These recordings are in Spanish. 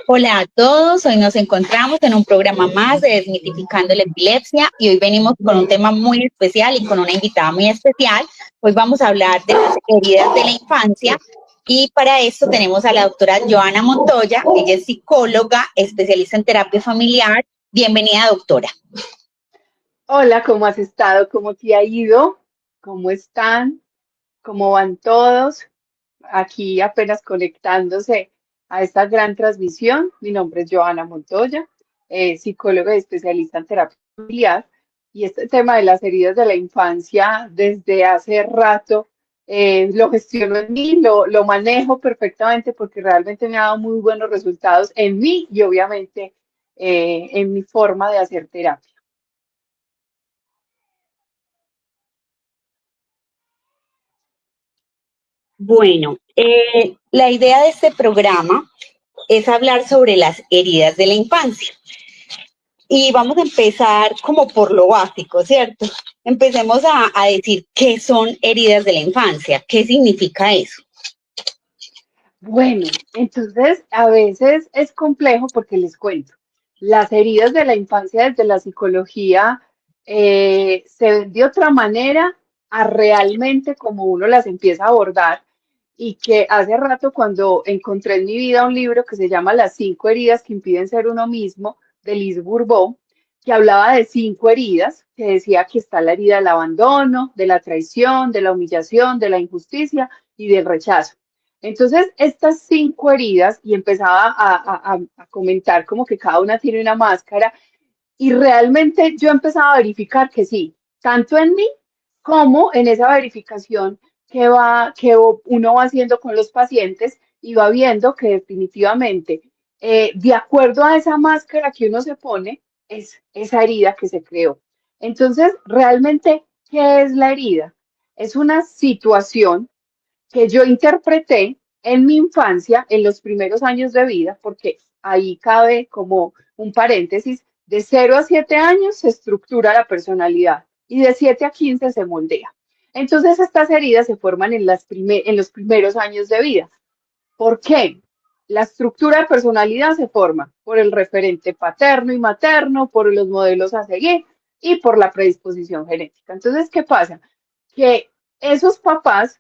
Hola a todos, hoy nos encontramos en un programa más de Desmitificando la Epilepsia y hoy venimos con un tema muy especial y con una invitada muy especial. Hoy vamos a hablar de las heridas de la infancia y para esto tenemos a la doctora Joana Montoya. Ella es psicóloga, especialista en terapia familiar. Bienvenida, doctora. Hola, ¿cómo has estado? ¿Cómo te ha ido? ¿Cómo están? ¿Cómo van todos? Aquí apenas conectándose a esta gran transmisión. Mi nombre es Joana Montoya, psicóloga y especialista en terapia familiar. Y este tema de las heridas de la infancia, desde hace rato, lo gestiono en mí, lo manejo perfectamente porque realmente me ha dado muy buenos resultados en mí y obviamente en mi forma de hacer terapia. Bueno, la idea de este programa es hablar sobre las heridas de la infancia. Y vamos a empezar como por lo básico, ¿cierto? Empecemos a decir qué son heridas de la infancia, qué significa eso. Bueno, entonces a veces es complejo porque les cuento, las heridas de la infancia desde la psicología se ven de otra manera a realmente como uno las empieza a abordar y que hace rato cuando encontré en mi vida un libro que se llama Las cinco heridas que impiden ser uno mismo, de Liz Bourbeau, que hablaba de cinco heridas, que decía que está la herida del abandono, de la traición, de la humillación, de la injusticia y del rechazo. Entonces, estas cinco heridas, y empezaba a comentar como que cada una tiene una máscara, y realmente yo empezaba a verificar que sí, tanto en mí como en esa verificación que uno va haciendo con los pacientes y va viendo que definitivamente, de acuerdo a esa máscara que uno se pone, es esa herida que se creó. Entonces, realmente, ¿qué es la herida? Es una situación que yo interpreté en mi infancia, en los primeros años de vida, porque ahí cabe como un paréntesis, de 0 a 7 años se estructura la personalidad y de 7 a 15 se moldea. Entonces estas heridas se forman en los primeros años de vida. ¿Por qué? La estructura de personalidad se forma por el referente paterno y materno, por los modelos a seguir y por la predisposición genética. Entonces, ¿qué pasa? Que esos papás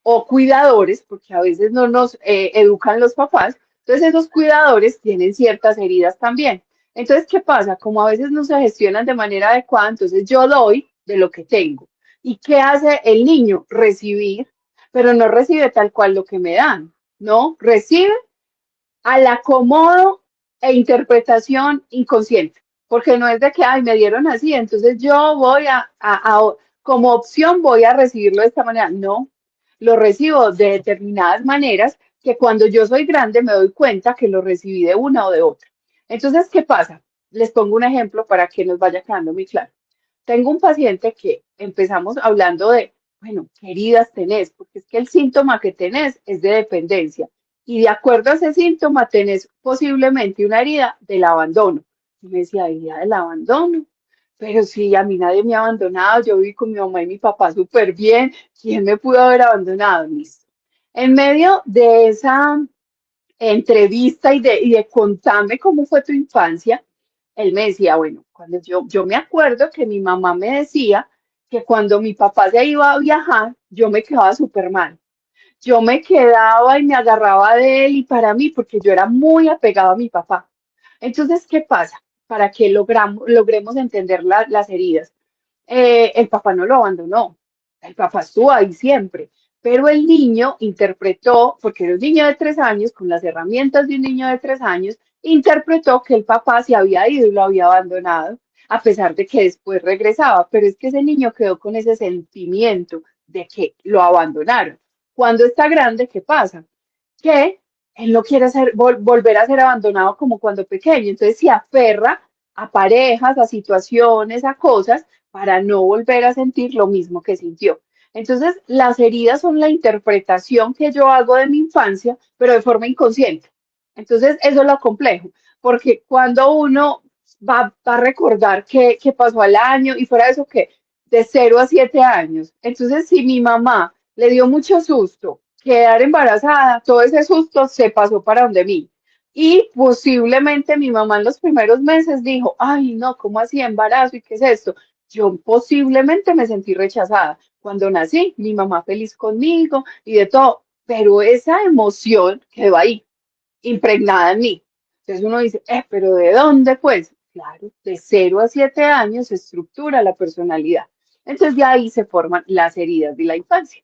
o cuidadores, porque a veces no nos educan los papás, entonces esos cuidadores tienen ciertas heridas también. Entonces, ¿qué pasa? Como a veces no se gestionan de manera adecuada, entonces yo doy de lo que tengo. ¿Y qué hace el niño? Recibir, pero no recibe tal cual lo que me dan, ¿no? Recibe al acomodo e interpretación inconsciente, porque no es de que, ay, me dieron así, entonces yo voy como opción voy a recibirlo de esta manera. No, lo recibo de determinadas maneras que cuando yo soy grande me doy cuenta que lo recibí de una o de otra. Entonces, ¿qué pasa? Les pongo un ejemplo para que nos vaya quedando muy claro. Tengo un paciente que empezamos hablando de, bueno, ¿qué heridas tenés? Porque es que el síntoma que tenés es de dependencia y de acuerdo a ese síntoma tenés posiblemente una herida del abandono. Y me decía, herida del abandono. Pero si a mí nadie me ha abandonado, yo viví con mi mamá y mi papá súper bien, ¿quién me pudo haber abandonado? Listo. En medio de esa entrevista y de contarme cómo fue tu infancia, él me decía, bueno, cuando yo me acuerdo que mi mamá me decía que cuando mi papá se iba a viajar, yo me quedaba súper mal. Yo me quedaba y me agarraba de él y para mí, porque yo era muy apegado a mi papá. Entonces, ¿qué pasa? Para que logremos entender las heridas. El papá no lo abandonó, el papá estuvo ahí siempre, pero el niño interpretó, porque era un niño de 3 años, con las herramientas de un niño de 3 años, interpretó que el papá se había ido y lo había abandonado, a pesar de que después regresaba, pero es que ese niño quedó con ese sentimiento de que lo abandonaron. Cuando está grande, ¿qué pasa? Que él no quiere volver a ser abandonado como cuando pequeño, entonces se aferra a parejas, a situaciones, a cosas, para no volver a sentir lo mismo que sintió. Entonces, las heridas son la interpretación que yo hago de mi infancia, pero de forma inconsciente. Entonces, eso es lo complejo, porque cuando uno va a recordar qué pasó al año y fuera de eso, que de 0 a 7 años. Entonces, si mi mamá le dio mucho susto quedar embarazada, todo ese susto se pasó para donde mí. Y posiblemente mi mamá en los primeros meses dijo, ay, no, ¿cómo así embarazo? ¿Y qué es esto? Yo posiblemente me sentí rechazada. Cuando nací, mi mamá feliz conmigo y de todo, pero esa emoción quedó ahí, impregnada en mí. Entonces uno dice, pero ¿de dónde pues? Claro, de 0 a 7 años se estructura la personalidad. Entonces de ahí se forman las heridas de la infancia.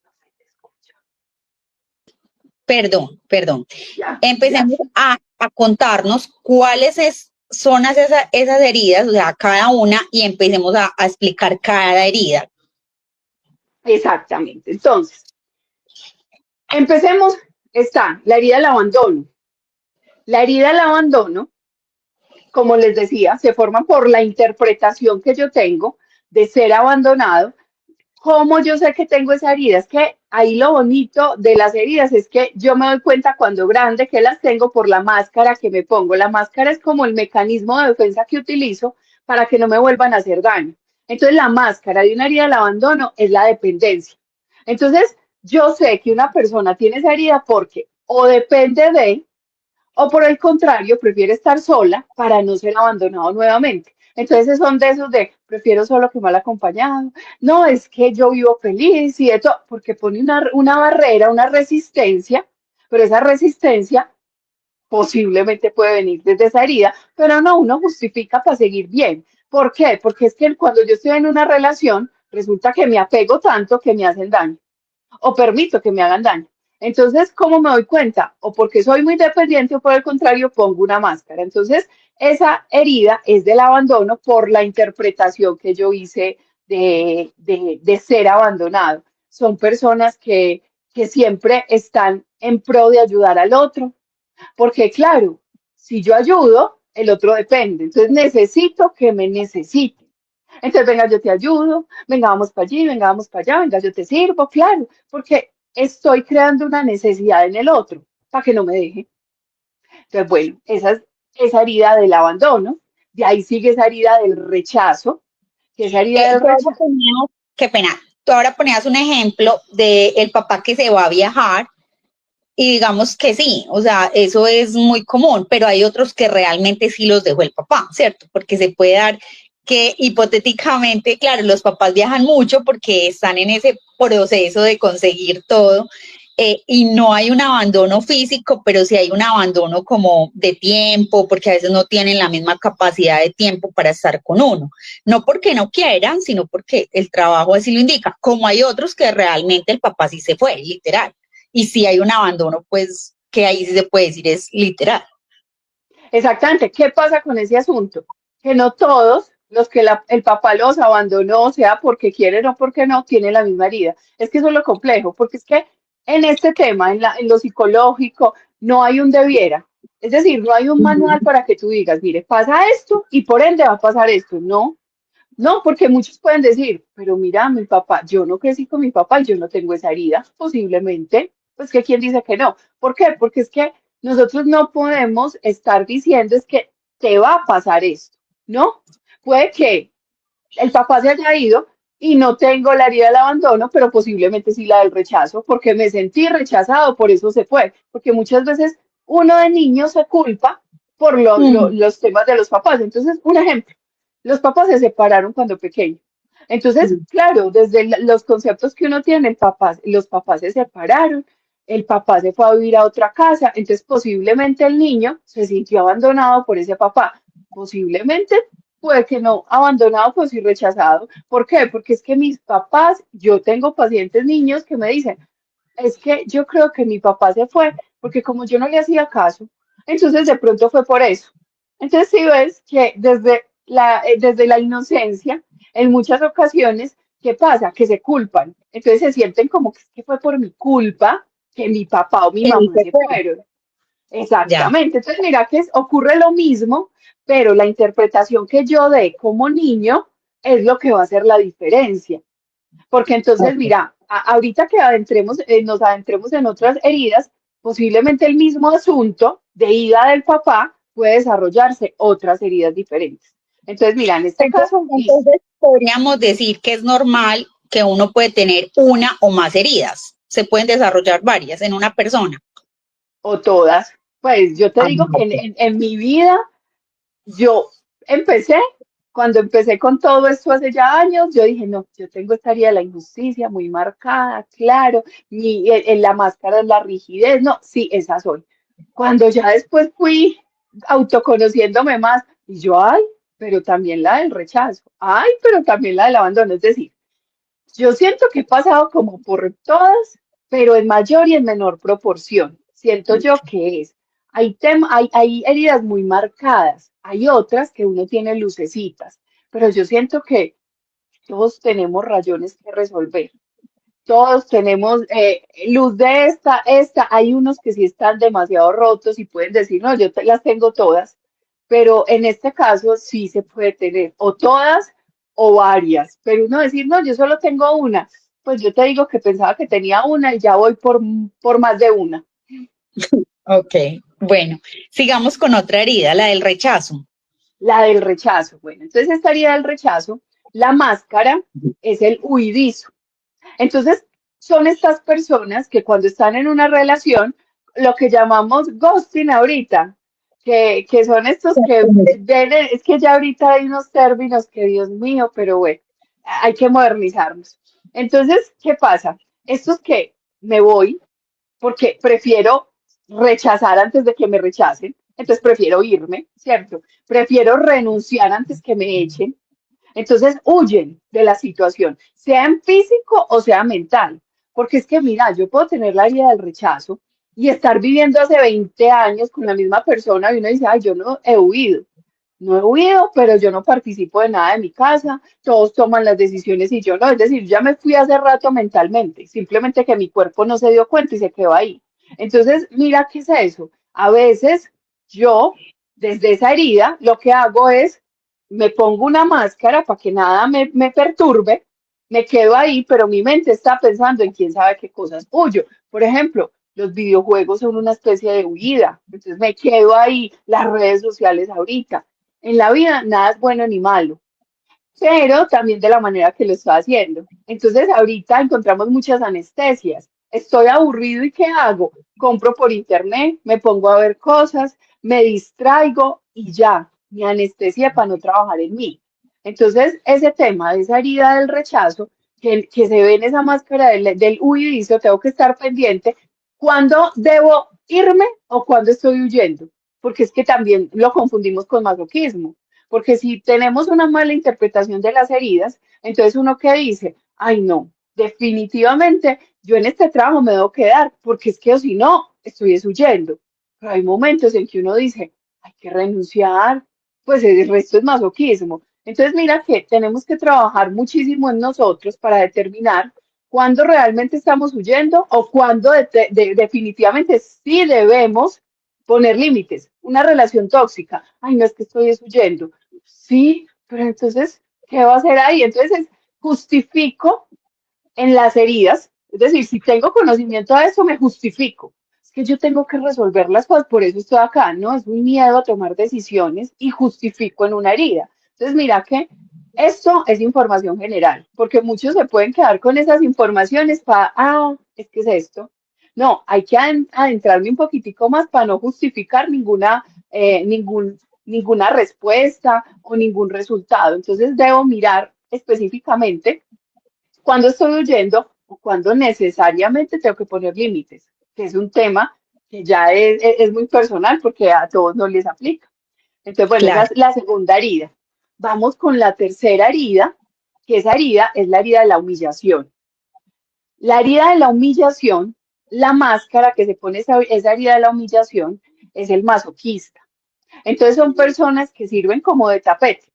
No se te escucha. Perdón. Ya, ya. Empecemos a contarnos son esas heridas, o sea, cada una, y empecemos a explicar cada herida. Exactamente. Entonces, empecemos. Está la herida del abandono. La herida del abandono, como les decía, se forma por la interpretación que yo tengo de ser abandonado. ¿Cómo yo sé que tengo esa herida? Es que ahí lo bonito de las heridas es que yo me doy cuenta cuando grande que las tengo por la máscara que me pongo. La máscara es como el mecanismo de defensa que utilizo para que no me vuelvan a hacer daño. Entonces la máscara de una herida del abandono es la dependencia. Entonces yo sé que una persona tiene esa herida porque o depende de o por el contrario, prefiere estar sola para no ser abandonado nuevamente. Entonces son de esos de prefiero solo que mal acompañado. No, es que yo vivo feliz y esto, porque pone una barrera, una resistencia, pero esa resistencia posiblemente puede venir desde esa herida, pero no, uno justifica para seguir bien. ¿Por qué? Porque es que cuando yo estoy en una relación, resulta que me apego tanto que me hacen daño o permito que me hagan daño. Entonces, ¿cómo me doy cuenta? O porque soy muy dependiente o por el contrario pongo una máscara. Entonces, esa herida es del abandono por la interpretación que yo hice de ser abandonado. Son personas que siempre están en pro de ayudar al otro, porque claro, si yo ayudo, el otro depende. Entonces necesito que me necesite. Entonces, venga, yo te ayudo, venga, vamos para allí, venga, vamos para allá, venga, yo te sirvo, claro, porque estoy creando una necesidad en el otro para que no me deje. Entonces, bueno, esa es esa herida del abandono, de ahí sigue esa herida del rechazo, que esa herida del rechazo. Qué pena, tú ahora ponías un ejemplo de el papá que se va a viajar y digamos que sí, o sea, eso es muy común, pero hay otros que realmente sí los dejó el papá, ¿cierto? Porque se puede dar que hipotéticamente, claro, los papás viajan mucho porque están en ese proceso de conseguir todo, y no hay un abandono físico, pero sí hay un abandono como de tiempo, porque a veces no tienen la misma capacidad de tiempo para estar con uno. No porque no quieran, sino porque el trabajo así lo indica, como hay otros que realmente el papá sí se fue, literal. Y si hay un abandono, pues que ahí sí se puede decir es literal. Exactamente, ¿qué pasa con ese asunto? Que no todos los que el papá los abandonó, sea porque quieren o porque no, tienen la misma herida. Es que eso es lo complejo, porque es que en este tema, en lo psicológico, no hay un debiera. Es decir, no hay un manual para que tú digas, mire, pasa esto y por ende va a pasar esto. No, no, porque muchos pueden decir, pero mira, mi papá, yo no crecí con mi papá y yo no tengo esa herida, posiblemente. Pues que quién dice que no. ¿Por qué? Porque es que nosotros no podemos estar diciendo es que te va a pasar esto, ¿no? Puede que el papá se haya ido y no tengo la herida del abandono, pero posiblemente sí la del rechazo, porque me sentí rechazado, por eso se fue. Porque muchas veces uno de niño se culpa por los temas de los papás. Entonces, un ejemplo, los papás se separaron cuando pequeño. Entonces, claro, desde los conceptos que uno tiene, los papás se separaron, el papá se fue a vivir a otra casa, entonces posiblemente el niño se sintió abandonado por ese papá. Posiblemente puede que no, abandonado, pues sí rechazado. ¿Por qué? Porque es que mis papás, yo tengo pacientes niños que me dicen, es que yo creo que mi papá se fue porque como yo no le hacía caso, entonces de pronto fue por eso. Entonces sí ves que desde la inocencia, en muchas ocasiones, ¿qué pasa? Que se culpan. Entonces se sienten como que, es que fue por mi culpa que mi papá o mi mamá se fueron. Ya. Exactamente. Entonces, mira que ocurre lo mismo, pero la interpretación que yo dé como niño es lo que va a hacer la diferencia. Porque entonces, Okay. mira, ahorita que nos adentremos en otras heridas, posiblemente el mismo asunto de ida del papá puede desarrollarse otras heridas diferentes. Entonces, mira, en este caso, listo. Entonces podríamos decir que es normal que uno puede tener una o más heridas. Se pueden desarrollar varias en una persona. O todas. Pues yo te Ah, digo que ok. en mi vida yo empecé, cuando empecé con todo esto hace ya años, yo dije, no, yo tengo esta área de la injusticia muy marcada, claro, en la máscara es la rigidez, no, sí, esa soy. Cuando ya después fui autoconociéndome más, y yo, ay, pero también la del rechazo, ay, pero también la del abandono, es decir, yo siento que he pasado como por todas, pero en mayor y en menor proporción. Siento yo que es. Hay heridas muy marcadas, hay otras que uno tiene lucecitas, pero yo siento que todos tenemos rayones que resolver. Todos tenemos luz de esta. Hay unos que sí están demasiado rotos y pueden decir, no, las tengo todas, pero en este caso sí se puede tener o todas o varias, pero uno decir, no, yo solo tengo una, pues yo te digo que pensaba que tenía una y ya voy por más de una. Ok, bueno, sigamos con otra herida, la del rechazo. La del rechazo. Bueno, entonces esta herida del rechazo, la máscara es el huidizo. Entonces, son estas personas que cuando están en una relación, lo que llamamos ghosting ahorita, que son estos que ven, es que ya ahorita hay unos términos que, Dios mío, pero bueno, hay que modernizarnos. Entonces, ¿qué pasa? Estos que me voy porque prefiero rechazar antes de que me rechacen, entonces prefiero irme, ¿cierto? Prefiero renunciar antes que me echen, entonces huyen de la situación, sea en físico o sea mental. Porque es que, mira, yo puedo tener la herida del rechazo y estar viviendo hace 20 años con la misma persona y uno dice, ay, yo no he huido. No he huido, pero yo no participo de nada de mi casa, todos toman las decisiones y yo no. Es decir, ya me fui hace rato mentalmente, simplemente que mi cuerpo no se dio cuenta y se quedó ahí. Entonces, mira qué es eso. A veces yo, desde esa herida, lo que hago es me pongo una máscara para que nada me perturbe, me quedo ahí, pero mi mente está pensando en quién sabe qué cosas huyo. Por ejemplo, los videojuegos son una especie de huida, entonces me quedo ahí, las redes sociales ahorita. En la vida nada es bueno ni malo, pero también de la manera que lo estoy haciendo. Entonces ahorita encontramos muchas anestesias. Estoy aburrido y ¿qué hago? Compro por internet, me pongo a ver cosas, me distraigo y ya, mi anestesia para no trabajar en mí. Entonces ese tema de esa herida del rechazo, que se ve en esa máscara del huidizo, tengo que estar pendiente cuándo debo irme o cuándo estoy huyendo, porque es que también lo confundimos con masoquismo. Porque si tenemos una mala interpretación de las heridas, entonces uno que dice, ay no, definitivamente yo en este trabajo me debo quedar, porque es que o si no, estoy huyendo. Pero hay momentos en que uno dice, hay que renunciar, pues el resto es masoquismo. Entonces mira que tenemos que trabajar muchísimo en nosotros para determinar cuándo realmente estamos huyendo o cuándo definitivamente sí debemos poner límites. Una relación tóxica, ay no es que estoy huyendo. Sí, pero entonces, ¿qué va a hacer ahí? Entonces, justifico en las heridas, es decir, si tengo conocimiento de eso, me justifico. Es que yo tengo que resolver las cosas, por eso estoy acá, ¿no? Es un miedo a tomar decisiones y justifico en una herida. Entonces, mira que esto es información general, porque muchos se pueden quedar con esas informaciones para, es que es esto. No, hay que adentrarme un poquitico más para no justificar ninguna respuesta o ningún resultado. Entonces, debo mirar específicamente cuando estoy huyendo o cuando necesariamente tengo que poner límites, que es un tema que ya es muy personal porque a todos no les aplica. Entonces, bueno, esa Claro. es la segunda herida. Vamos con la tercera herida, que esa herida es la herida de la humillación. La herida de la humillación, la máscara que se pone esa herida de la humillación es el masoquista. Entonces son personas que sirven como de tapete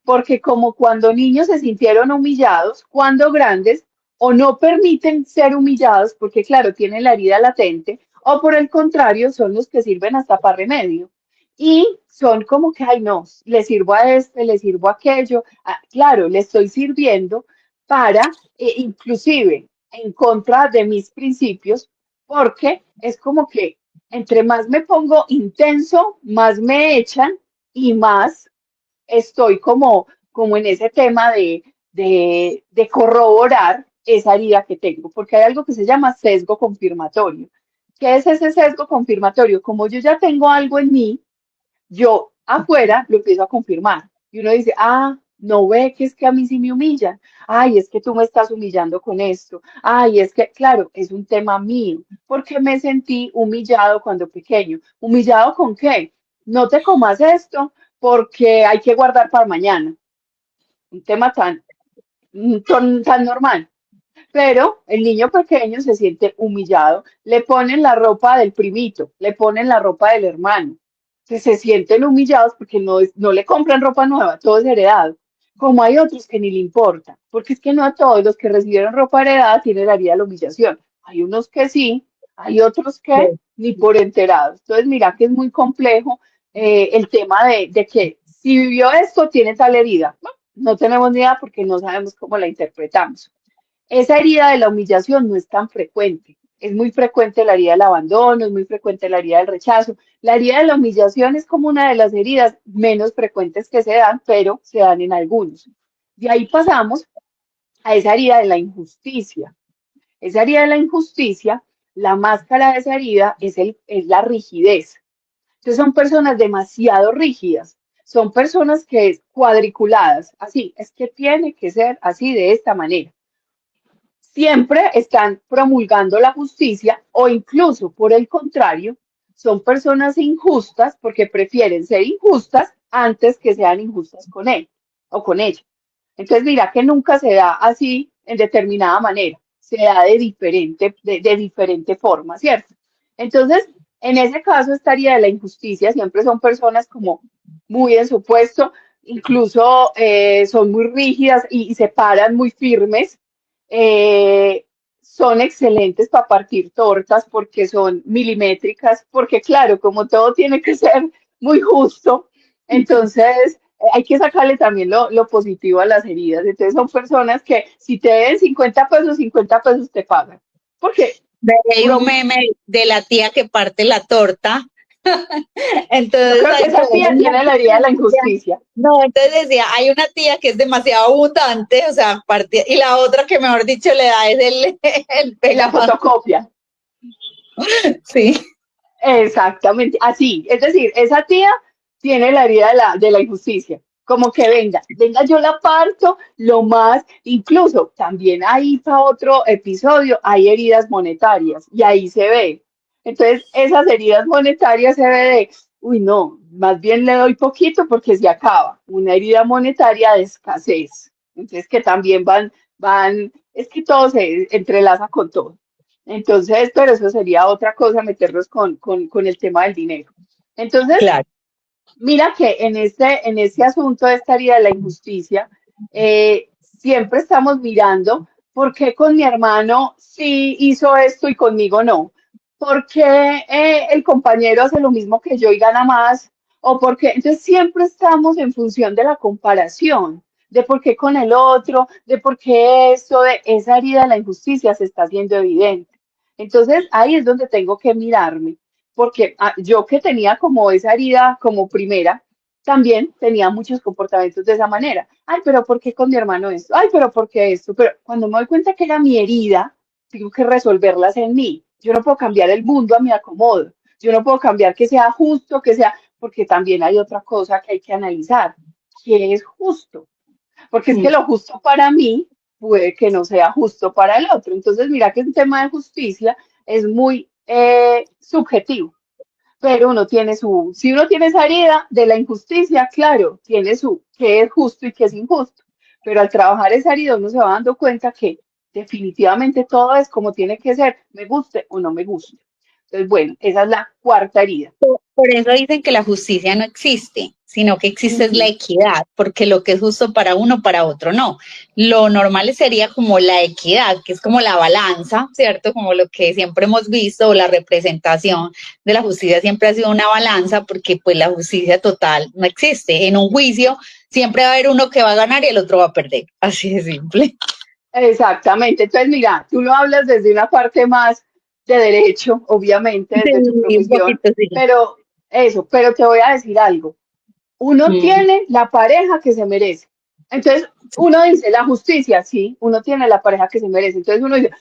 porque como cuando niños se sintieron humillados, cuando grandes o no permiten ser humillados porque claro, tienen la herida latente, o por el contrario, son los que sirven hasta para remedio. Y son como que, ay no, le sirvo a este, le sirvo a aquello. Claro, le estoy sirviendo para, inclusive, en contra de mis principios, porque es como que entre más me pongo intenso, más me echan y más estoy como en ese tema de corroborar esa herida que tengo, porque hay algo que se llama sesgo confirmatorio. ¿Qué es ese sesgo confirmatorio? Como yo ya tengo algo en mí, yo afuera lo empiezo a confirmar. Y uno dice, ah, no ve que es que a mí sí me humillan. Ay, es que tú me estás humillando con esto. Ay, es que, claro, es un tema mío. Porque me sentí humillado cuando pequeño. ¿Humillado con qué? No te comas esto porque hay que guardar para mañana. Un tema tan normal. Pero el niño pequeño se siente humillado, le ponen la ropa del primito, le ponen la ropa del hermano. Se sienten humillados porque no le compran ropa nueva, todo es heredado. Como hay otros que ni le importa, porque es que no a todos los que recibieron ropa heredada tienen la herida de la humillación. Hay unos que sí, hay otros que ni por enterados. Entonces, mira que es muy complejo el tema de que si vivió esto, tiene tal herida. No tenemos ni idea porque no sabemos cómo la interpretamos. Esa herida de la humillación no es tan frecuente. Es muy frecuente la herida del abandono, es muy frecuente la herida del rechazo. La herida de la humillación es como una de las heridas menos frecuentes que se dan, pero se dan en algunos. De ahí pasamos a esa herida de la injusticia. Esa herida de la injusticia, la máscara de esa herida es la rigidez. Entonces son personas demasiado rígidas, son personas que cuadriculadas, así, es que tiene que ser así de esta manera. Siempre están promulgando la justicia o incluso por el contrario, son personas injustas porque prefieren ser injustas antes que sean injustas con él o con ella. Entonces mira que nunca se da así en determinada manera, se da de diferente forma, ¿cierto? Entonces, en ese caso estaría de la injusticia, siempre son personas como muy en su puesto, incluso son muy rígidas y se paran muy firmes, son excelentes para partir tortas porque son milimétricas, porque claro, como todo tiene que ser muy justo, entonces hay que sacarle también lo positivo a las heridas. Entonces son personas que si te den 50 pesos te pagan. Porque Hay un meme de la tía que parte la torta. yo Entonces, creo que hay esa como tía una tiene la herida de la tía. injusticia No, entonces decía, hay una tía que es demasiado abundante, o sea, y la otra que mejor dicho le da es el y la pegado. fotocopia. Sí, Exactamente, así. Es decir, esa tía tiene la herida de la injusticia. Como que venga, yo la parto lo más, incluso también ahí para otro episodio hay heridas monetarias y ahí se ve. Entonces, esas heridas monetarias se ve de, uy, no, más bien le doy poquito porque se acaba. Una herida monetaria de escasez. Entonces, que también es que todo se entrelaza con todo. Entonces, pero eso sería otra cosa, meterlos con el tema del dinero. Entonces, claro. mira que en este asunto de esta herida de la injusticia, siempre estamos mirando por qué con mi hermano sí hizo esto y conmigo no. ¿Por qué el compañero hace lo mismo que yo y gana más? O por qué, entonces siempre estamos en función de la comparación, de por qué con el otro, de por qué esto, de esa herida de la injusticia se está haciendo evidente. Entonces ahí es donde tengo que mirarme porque yo que tenía como esa herida como primera, también tenía muchos comportamientos de esa manera. Ay, pero ¿por qué con mi hermano esto? Ay, pero ¿por qué esto? Pero cuando me doy cuenta que era mi herida, tengo que resolverlas en mí. Yo no puedo cambiar el mundo a mi acomodo. Yo no puedo cambiar que sea justo, que sea, porque también hay otra cosa que hay que analizar. ¿Qué es justo? Porque es que lo justo para mí puede que no sea justo para el otro. Entonces, mira que un tema de justicia es muy subjetivo, pero uno tiene si uno tiene esa herida de la injusticia, claro, tiene qué es justo y qué es injusto, pero al trabajar esa herida uno se va dando cuenta que definitivamente todo es como tiene que ser, me guste o no me guste. Entonces, bueno, esa es la cuarta herida. Por eso dicen que la justicia no existe, sino que existe es la Ujú. equidad, porque lo que es justo para uno, para otro no. Lo normal sería como la equidad, que es como la balanza, ¿cierto? Como lo que siempre hemos visto, o la representación de la justicia siempre ha sido una balanza, porque pues la justicia total no existe. En un juicio siempre va a haber uno que va a ganar y el otro va a perder, así de simple. Exactamente. Entonces, mira, tú lo hablas desde una parte más de derecho, obviamente, Sí, desde tu un profesión, poquito sí. pero pero te voy a decir algo. Uno Mm, tiene la pareja que se merece. Entonces, uno dice, la justicia, sí, uno tiene la pareja que se merece. Entonces uno dice,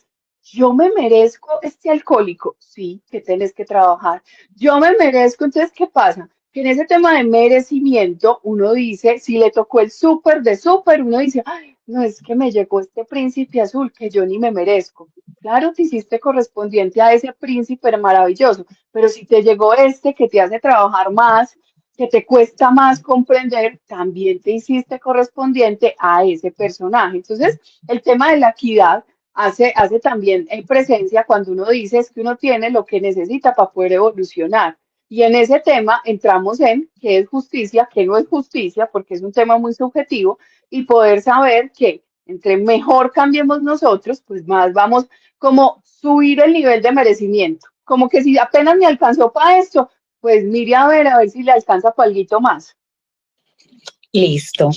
yo me merezco este alcohólico, sí, que tienes que trabajar. Yo me merezco, entonces, ¿qué pasa? Que en ese tema de merecimiento, uno dice, si le tocó el súper de súper, uno dice, ay, no, es que me llegó este príncipe azul que yo ni me merezco. Claro, te hiciste correspondiente a ese príncipe maravilloso, pero si te llegó este que te hace trabajar más, que te cuesta más comprender, también te hiciste correspondiente a ese personaje. Entonces, el tema de la equidad hace también presencia cuando uno dice es que uno tiene lo que necesita para poder evolucionar. Y en ese tema entramos en qué es justicia, qué no es justicia, porque es un tema muy subjetivo, y poder saber que entre mejor cambiemos nosotros, pues más vamos como subir el nivel de merecimiento. Como que si apenas me alcanzó para esto, pues mire a ver si le alcanza para algo más. Listo.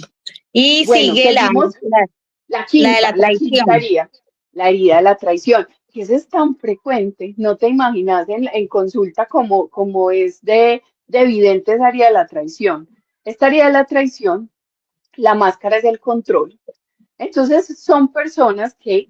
Y Bueno, sigue seguimos la de la la quinta traición. herida, la herida de la traición, que esa es tan frecuente, no te imaginas en consulta como es de evidente esa herida de la traición. Esta herida de la traición, la máscara es el control. Entonces, son personas que,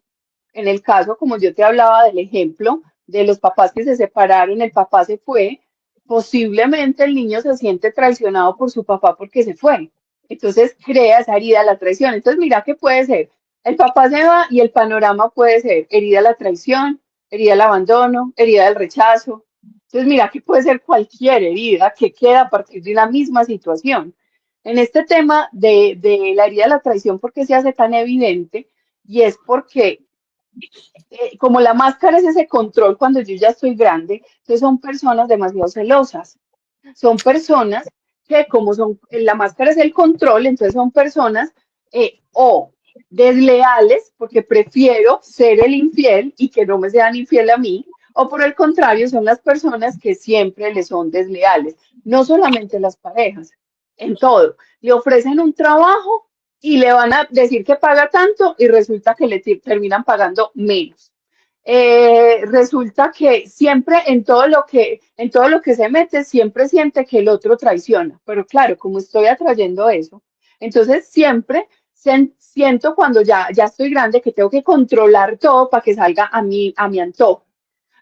en el caso, como yo te hablaba del ejemplo de los papás que se separaron, el papá se fue, posiblemente el niño se siente traicionado por su papá porque se fue. Entonces, crea esa herida de la traición. Entonces, mira que puede ser, el papá se va y el panorama puede ser herida de la traición, herida del abandono, herida del rechazo. Entonces, mira que puede ser cualquier herida que queda a partir de una misma situación. En este tema de la herida de la traición, ¿por qué se hace tan evidente? Y es porque como la máscara es ese control cuando yo ya estoy grande, entonces son personas demasiado celosas. Son personas que como son, la máscara es el control, entonces son personas o desleales, porque prefiero ser el infiel y que no me sean infiel a mí, o por el contrario, son las personas que siempre le son desleales. No solamente las parejas, en todo. Le ofrecen un trabajo y le van a decir que paga tanto y resulta que le terminan pagando menos. Resulta que siempre en todo lo que se mete, siempre siente que el otro traiciona. Pero claro, como estoy atrayendo eso, entonces siempre siento cuando ya estoy grande que tengo que controlar todo para que salga a mi antojo.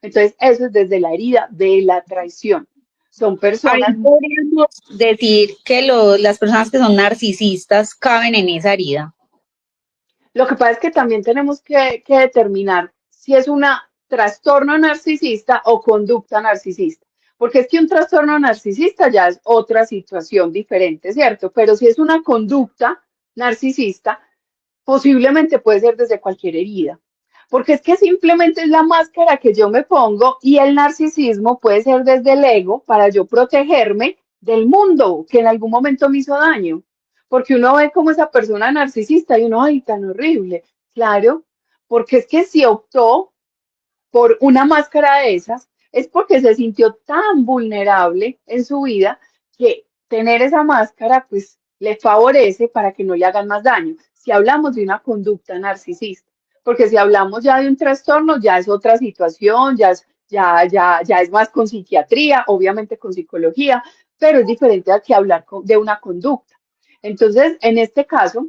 Entonces, eso es desde la herida de la traición. Son Ahí personas. podríamos decir que las personas que son narcisistas caben en esa herida. Lo que pasa es que también tenemos que determinar si es una trastorno narcisista o conducta narcisista, porque es que un trastorno narcisista ya es otra situación diferente, ¿cierto? Pero si es una conducta narcisista, posiblemente puede ser desde cualquier herida, porque es que simplemente es la máscara que yo me pongo y el narcisismo puede ser desde el ego para yo protegerme del mundo que en algún momento me hizo daño, porque uno ve como esa persona narcisista y uno, ay, tan horrible, claro, porque es que si optó por una máscara de esas, es porque se sintió tan vulnerable en su vida que tener esa máscara, pues, le favorece para que no le hagan más daño. Si hablamos de una conducta narcisista, porque si hablamos ya de un trastorno, ya es otra situación, ya es más con psiquiatría, obviamente con psicología, pero es diferente a que hablar de una conducta. Entonces, en este caso,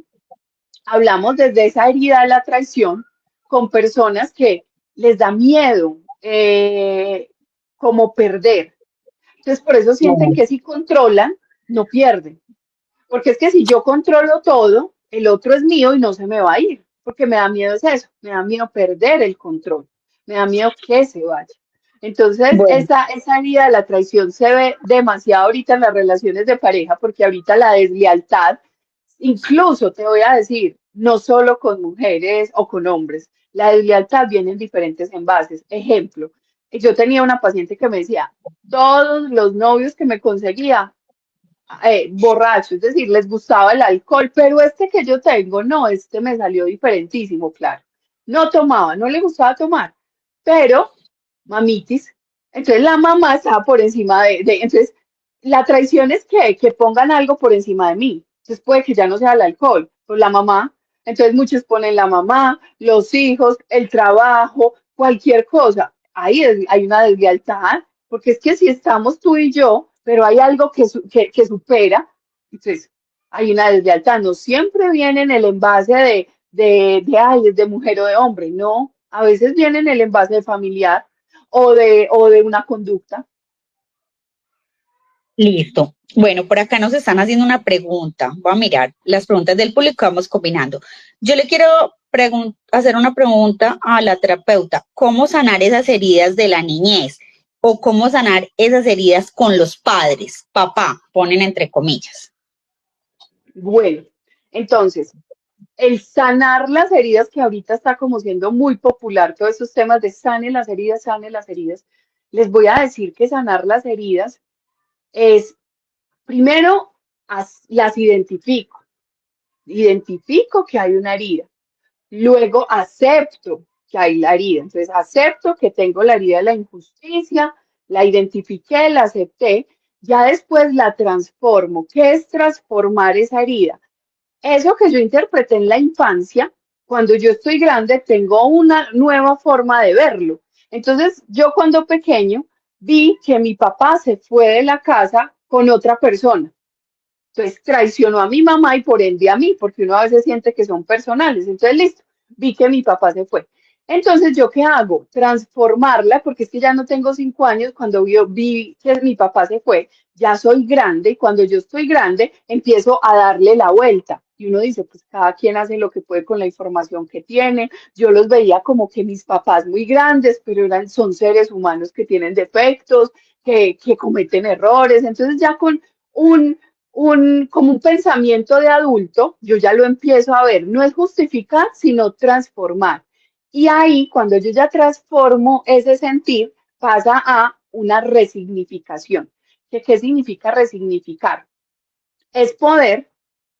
hablamos desde esa herida de la traición con personas que les da miedo como perder. Entonces, por eso sienten que si controlan, no pierden. Porque es que si yo controlo todo, el otro es mío y no se me va a ir. Porque me da miedo es eso, me da miedo perder el control, me da miedo que se vaya. Entonces, Bueno, esa herida de la traición se ve demasiado ahorita en las relaciones de pareja, porque ahorita la deslealtad, incluso te voy a decir, no solo con mujeres o con hombres, la deslealtad viene en diferentes envases. Ejemplo, yo tenía una paciente que me decía, todos los novios que me conseguía, borrachos, es decir, les gustaba el alcohol, pero este que yo tengo, no, este me salió diferentísimo, claro. No tomaba, no le gustaba tomar, pero mamitis. Entonces la mamá estaba por encima entonces la traición es que pongan algo por encima de mí. Entonces puede que ya no sea el alcohol, pues la mamá. Entonces muchos ponen la mamá, los hijos, el trabajo, cualquier cosa. Ahí hay una deslealtad, porque es que si estamos tú y yo, pero hay algo que supera, entonces hay una deslealtad. No siempre viene en el envase ay, es de mujer o de hombre. No, a veces viene en el envase de familiar o de una conducta. Listo. Bueno, por acá nos están haciendo una pregunta. Voy a mirar las preguntas del público, vamos combinando. Yo le quiero hacer una pregunta a la terapeuta. ¿Cómo sanar esas heridas de la niñez? ¿O cómo sanar esas heridas con los padres? Papá, ponen entre comillas. Bueno, entonces, el sanar las heridas, que ahorita está como siendo muy popular, todos esos temas de sane las heridas, les voy a decir que sanar las heridas es, primero, las identifico que hay una herida, luego acepto que hay la herida, entonces acepto que tengo la herida de la injusticia, la identifiqué, la acepté, ya después la transformo. ¿Qué es transformar esa herida? Eso que yo interpreté en la infancia, cuando yo estoy grande, tengo una nueva forma de verlo. Entonces, yo cuando pequeño vi que mi papá se fue de la casa con otra persona. Entonces, traicionó a mi mamá y por ende a mí, porque uno a veces siente que son personales. Entonces, listo, vi que mi papá se fue. Entonces, ¿yo qué hago? Transformarla, porque es que ya no tengo 5 años, cuando yo vi que mi papá se fue, ya soy grande y cuando yo estoy grande empiezo a darle la vuelta. Y uno dice, pues cada quien hace lo que puede con la información que tiene. Yo los veía como que mis papás muy grandes, pero son seres humanos que tienen defectos, que cometen errores. Entonces ya con un, como un pensamiento de adulto, yo ya lo empiezo a ver. No es justificar, sino transformar. Y ahí, cuando yo ya transformo ese sentir, pasa a una resignificación. ¿Qué significa resignificar? Es poder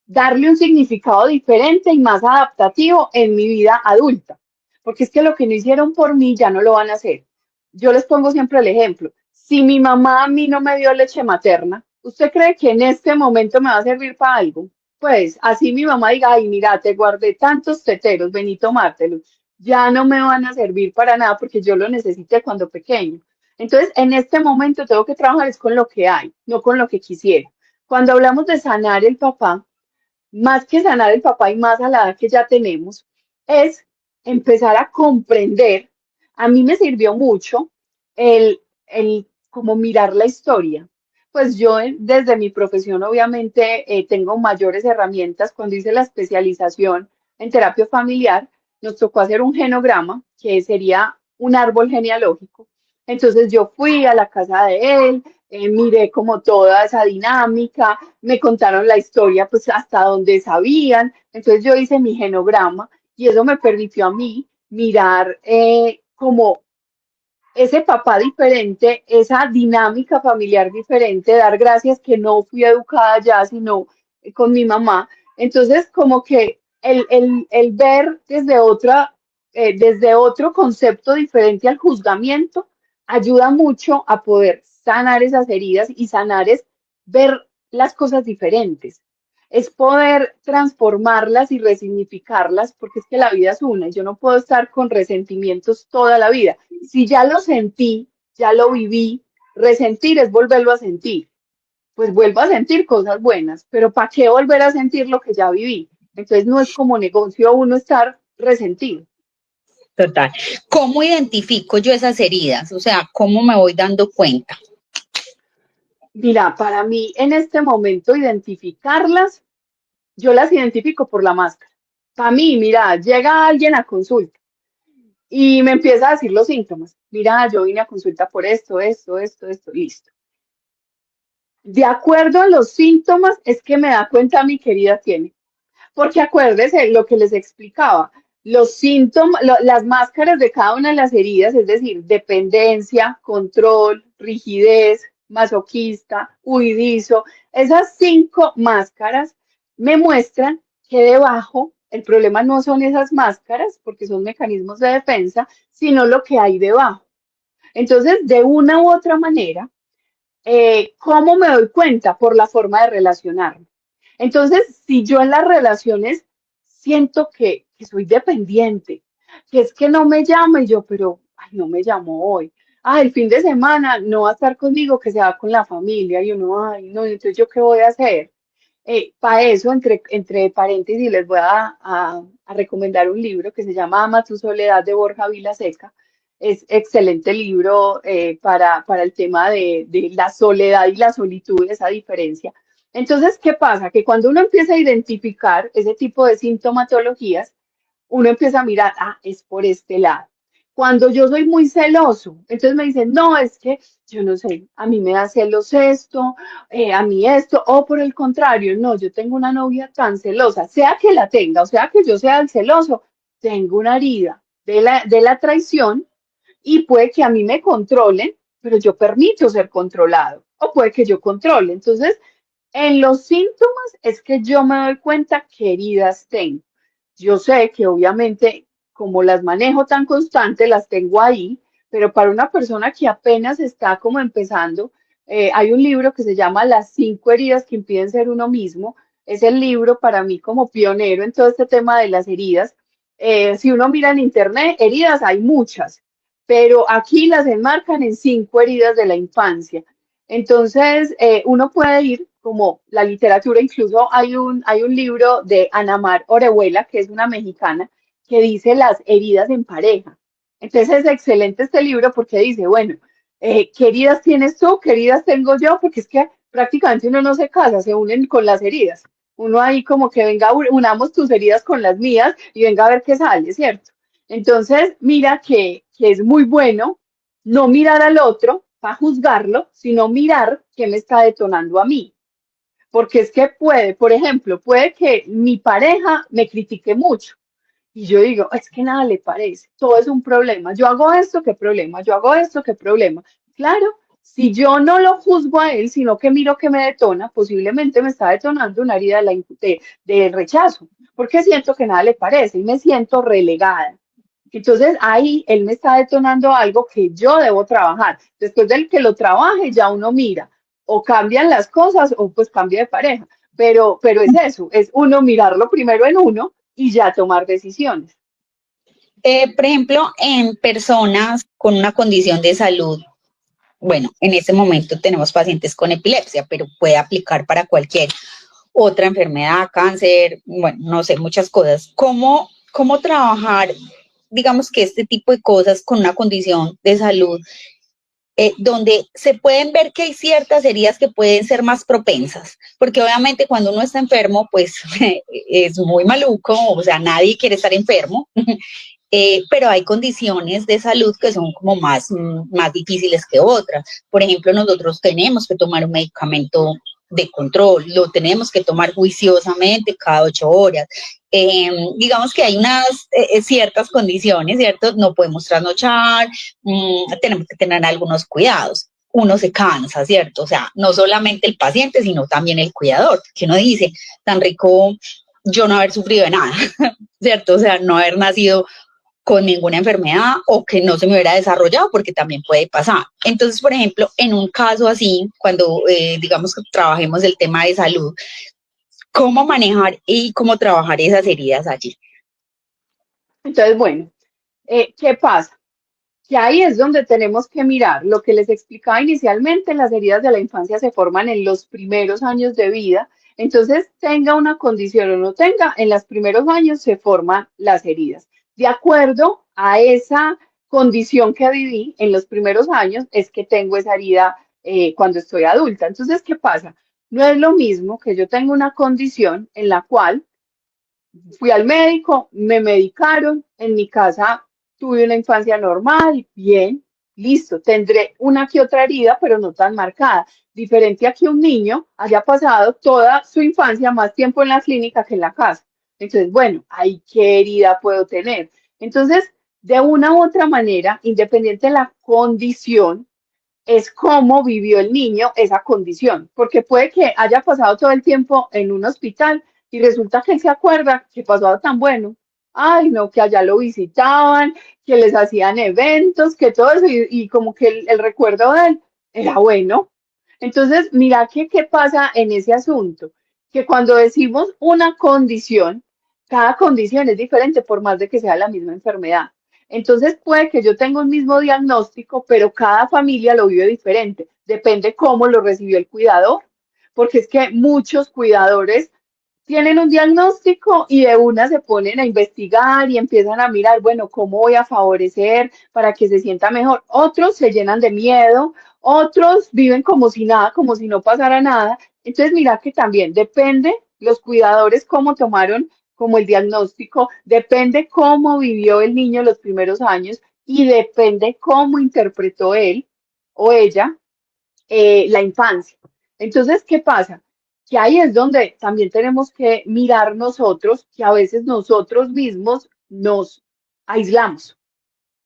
darle un significado diferente y más adaptativo en mi vida adulta. Porque es que lo que no hicieron por mí ya no lo van a hacer. Yo les pongo siempre el ejemplo. Si mi mamá a mí no me dio leche materna, ¿usted cree que en este momento me va a servir para algo? Pues así mi mamá diga, ay, mira, te guardé tantos teteros, ven y tomártelos. Ya no me van a servir para nada porque yo lo necesité cuando pequeño. Entonces, en este momento tengo que trabajar es con lo que hay, no con lo que quisiera. Cuando hablamos de sanar el papá, más que sanar el papá y más a la edad que ya tenemos, es empezar a comprender. A mí me sirvió mucho el como mirar la historia. Pues yo desde mi profesión obviamente tengo mayores herramientas. Cuando hice la especialización en terapia familiar, nos tocó hacer un genograma, que sería un árbol genealógico. Entonces yo fui a la casa de él, miré como toda esa dinámica, me contaron la historia pues hasta donde sabían, entonces yo hice mi genograma y eso me permitió a mí mirar como ese papá diferente, esa dinámica familiar diferente, dar gracias que no fui educada ya, sino con mi mamá. Entonces, como que el ver desde otro concepto diferente al juzgamiento ayuda mucho a poder sanar esas heridas y sanar es ver las cosas diferentes. Es poder transformarlas y resignificarlas, porque es que la vida es una y yo no puedo estar con resentimientos toda la vida. Si ya lo sentí, ya lo viví, resentir es volverlo a sentir. Pues vuelvo a sentir cosas buenas, pero ¿para qué volver a sentir lo que ya viví? Entonces no es como negocio uno estar resentido. Total. ¿Cómo identifico yo esas heridas? O sea, ¿cómo me voy dando cuenta? Mira, para mí en este momento identificarlas, yo las identifico por la máscara. Para mí, mira, llega alguien a consulta y me empieza a decir los síntomas. Mira, yo vine a consulta por esto, listo. De acuerdo a los síntomas, es que me da cuenta mi querida tiene. Porque acuérdese lo que les explicaba, los síntomas, las máscaras de cada una de las heridas, es decir, dependencia, control, rigidez, masoquista, huidizo, esas 5 máscaras me muestran que debajo el problema no son esas máscaras, porque son mecanismos de defensa, sino lo que hay debajo. Entonces, de una u otra manera, ¿cómo me doy cuenta? Por la forma de relacionarme. Entonces, si yo en las relaciones siento que soy dependiente, que es que no me llama y yo, pero, ay, no me llamó hoy. Ah, el fin de semana no va a estar conmigo, que se va con la familia. Y uno, ay, no, entonces yo qué voy a hacer. Para eso, entre paréntesis, les voy a recomendar un libro que se llama Ama tu soledad de Borja Vilaseca. Es excelente libro para el tema de la soledad y la solitud, esa diferencia. Entonces, ¿qué pasa? Que cuando uno empieza a identificar ese tipo de sintomatologías, uno empieza a mirar, ah, es por este lado. Cuando yo soy muy celoso, entonces me dicen, no, es que yo no sé, a mí me da celos esto, a mí esto, o por el contrario, no, yo tengo una novia tan celosa, sea que la tenga, o sea que yo sea el celoso, tengo una herida de la traición y puede que a mí me controlen, pero yo permito ser controlado, o puede que yo controle. Entonces, en los síntomas es que yo me doy cuenta qué heridas tengo. Yo sé que obviamente, como las manejo tan constante, las tengo ahí, pero para una persona que apenas está como empezando, hay un libro que se llama Las 5 heridas que impiden ser uno mismo. Es el libro para mí como pionero en todo este tema de las heridas. Si uno mira en internet, heridas hay muchas, pero aquí las enmarcan en 5 heridas de la infancia. Entonces, uno puede ir como la literatura, incluso hay un libro de Ana Mar Orejuela, que es una mexicana, que dice las heridas en pareja. Entonces es excelente este libro porque dice, bueno, ¿qué heridas tienes tú? ¿Qué heridas tengo yo? Porque es que prácticamente uno no se casa, se unen con las heridas. Uno ahí como que venga, unamos tus heridas con las mías y venga a ver qué sale, ¿cierto? Entonces, mira que es muy bueno no mirar al otro para juzgarlo, sino mirar qué me está detonando a mí. Porque es que puede, por ejemplo, puede que mi pareja me critique mucho y yo digo, es que nada le parece, todo es un problema. Yo hago esto, qué problema, yo hago esto, qué problema. Claro, si yo no lo juzgo a él, sino que miro que me detona, posiblemente me está detonando una herida de rechazo, porque siento que nada le parece y me siento relegada. Entonces ahí él me está detonando algo que yo debo trabajar. Después del que lo trabaje, ya uno mira, o cambian las cosas o pues cambia de pareja. Pero es eso, es uno mirarlo primero en uno y ya tomar decisiones. Por ejemplo, en personas con una condición de salud, bueno, en este momento tenemos pacientes con epilepsia, pero puede aplicar para cualquier otra enfermedad, cáncer, bueno, no sé, muchas cosas. ¿Cómo trabajar, digamos que este tipo de cosas con una condición de salud donde se pueden ver que hay ciertas heridas que pueden ser más propensas, porque obviamente cuando uno está enfermo, pues es muy maluco, o sea, nadie quiere estar enfermo, pero hay condiciones de salud que son como más difíciles que otras. Por ejemplo, nosotros tenemos que tomar un medicamento de control, lo tenemos que tomar juiciosamente cada 8 horas. Digamos que hay unas ciertas condiciones, ¿cierto? No podemos trasnochar, tenemos que tener algunos cuidados. Uno se cansa, ¿cierto? O sea, no solamente el paciente, sino también el cuidador, que uno dice, tan rico yo no haber sufrido de nada, ¿cierto? O sea, no haber nacido con ninguna enfermedad o que no se me hubiera desarrollado, porque también puede pasar. Entonces, por ejemplo, en un caso así, cuando digamos que trabajemos el tema de salud, ¿cómo manejar y cómo trabajar esas heridas allí? Entonces, bueno, ¿qué pasa? Que ahí es donde tenemos que mirar lo que les explicaba inicialmente, las heridas de la infancia se forman en los primeros años de vida, entonces tenga una condición o no tenga, en los primeros años se forman las heridas. De acuerdo a esa condición que viví en los primeros años, es que tengo esa herida cuando estoy adulta. Entonces, ¿qué pasa? No es lo mismo que yo tenga una condición en la cual fui al médico, me medicaron, en mi casa tuve una infancia normal, bien, listo, tendré una que otra herida, pero no tan marcada. Diferente a que un niño haya pasado toda su infancia más tiempo en la clínica que en la casa. Entonces, bueno, ahí qué herida puedo tener. Entonces, de una u otra manera, independiente de la condición, es cómo vivió el niño esa condición, porque puede que haya pasado todo el tiempo en un hospital y resulta que él se acuerda que pasaba tan bueno. Ay, no, que allá lo visitaban, que les hacían eventos, que todo eso, y como que el recuerdo de él era bueno. Entonces, mira qué pasa en ese asunto, que cuando decimos una condición, cada condición es diferente por más de que sea la misma enfermedad. Entonces puede que yo tenga un mismo diagnóstico, pero cada familia lo vive diferente. Depende cómo lo recibió el cuidador. porque es que muchos cuidadores tienen un diagnóstico y de una se ponen a investigar y empiezan a mirar, bueno, ¿cómo voy a favorecer para que se sienta mejor? Otros se llenan de miedo, otros viven como si nada, como si no pasara nada. Entonces, mira que también depende los cuidadores cómo tomaron como el diagnóstico, depende cómo vivió el niño los primeros años y depende cómo interpretó él o ella la infancia. Entonces, ¿qué pasa? Que ahí es donde también tenemos que mirar nosotros, que a veces nosotros mismos nos aislamos.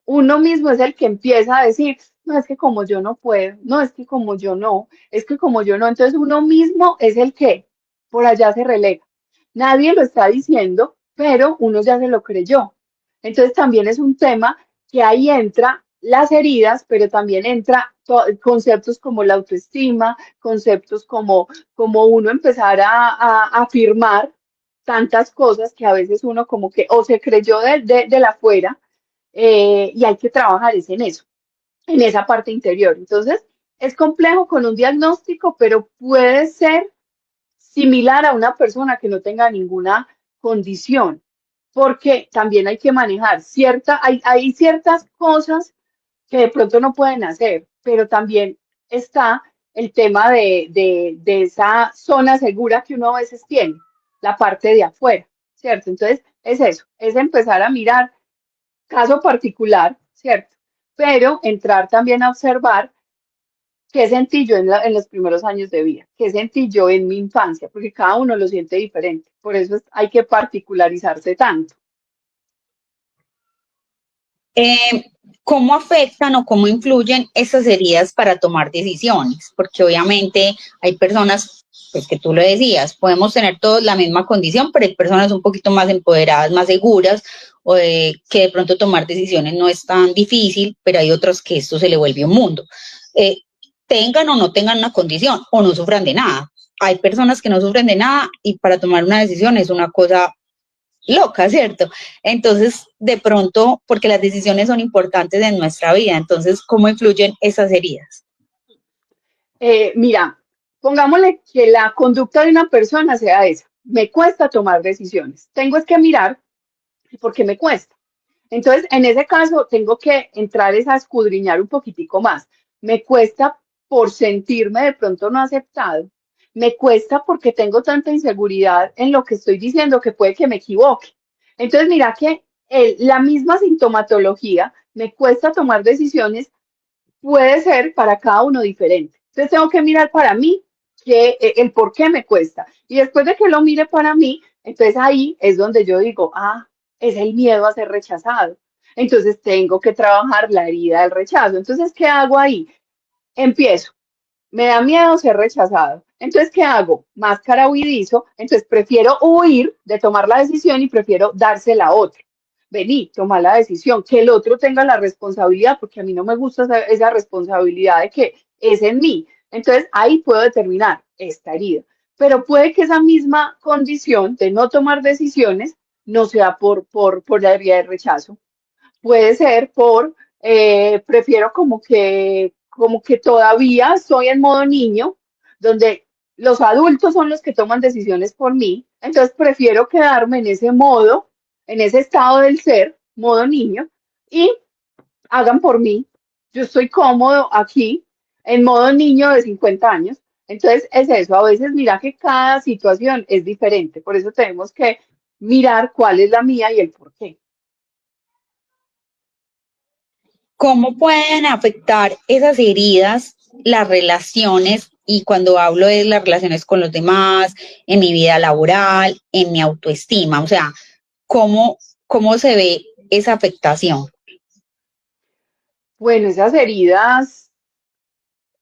Uno mismo es el que empieza a decir, no, es que como yo no puedo, no, es que como yo no, es que como yo no, entonces uno mismo es el que por allá se relega. Nadie lo está diciendo, pero uno ya se lo creyó. Entonces también es un tema que ahí entra las heridas, pero también entra conceptos como la autoestima, conceptos como uno empezar a afirmar tantas cosas que a veces uno como que o se creyó de la afuera y hay que trabajar es en eso, en esa parte interior. Entonces, es complejo con un diagnóstico, pero puede ser similar a una persona que no tenga ninguna condición, porque también hay que manejar hay ciertas cosas que de pronto no pueden hacer, pero también está el tema de esa zona segura que uno a veces tiene, la parte de afuera, ¿cierto? Entonces, es eso, es empezar a mirar caso particular, ¿cierto? Pero entrar también a observar qué sentí yo en los primeros años de vida, qué sentí yo en mi infancia, porque cada uno lo siente diferente. Por eso hay que particularizarse tanto. Eh, ¿Cómo afectan o cómo influyen esas heridas para tomar decisiones? Porque obviamente hay personas, pues que tú lo decías, podemos tener todos la misma condición, pero hay personas un poquito más empoderadas, más seguras, o que de pronto tomar decisiones no es tan difícil, pero hay otros que esto se le vuelve un mundo. Eh, Tengan o no tengan una condición o no sufran de nada. Hay personas que no sufren de nada y para tomar una decisión es una cosa loca, ¿cierto? Entonces, de pronto, porque las decisiones son importantes en nuestra vida, entonces, ¿cómo influyen esas heridas? Mira, pongámosle que la conducta de una persona sea esa. Me cuesta tomar decisiones. Tengo es que mirar por qué me cuesta. Entonces, en ese caso, tengo que entrar es a escudriñar un poquitico más. Me cuesta por sentirme de pronto no aceptado. Me cuesta porque tengo tanta inseguridad en lo que estoy diciendo que puede que me equivoque. Entonces, mira que la misma sintomatología me cuesta tomar decisiones, puede ser para cada uno diferente. Entonces, tengo que mirar para mí el por qué me cuesta. Y después de que lo mire para mí, entonces ahí es donde yo digo, ah, es el miedo a ser rechazado. Entonces tengo que trabajar la herida del rechazo. Entonces, ¿qué hago ahí? Empiezo. Me da miedo ser rechazado. Entonces, ¿qué hago? Máscara huidizo. Entonces, prefiero huir de tomar la decisión y prefiero dársela a otro. Vení, toma la decisión, que el otro tenga la responsabilidad, porque a mí no me gusta esa responsabilidad de que es en mí. Entonces, ahí puedo determinar esta herida. Pero puede que esa misma condición de no tomar decisiones no sea por la herida de rechazo, puede ser prefiero como que todavía estoy en modo niño, donde los adultos son los que toman decisiones por mí, entonces prefiero quedarme en ese modo, en ese estado del ser, modo niño, y hagan por mí. Yo estoy cómodo aquí, en modo niño de 50 años. Entonces es eso, a veces mira que cada situación es diferente, por eso tenemos que mirar cuál es la mía y el por qué. ¿Cómo pueden afectar esas heridas las relaciones? Y cuando hablo de las relaciones con los demás, en mi vida laboral, en mi autoestima, o sea, ¿cómo, cómo se ve esa afectación? Bueno, esas heridas,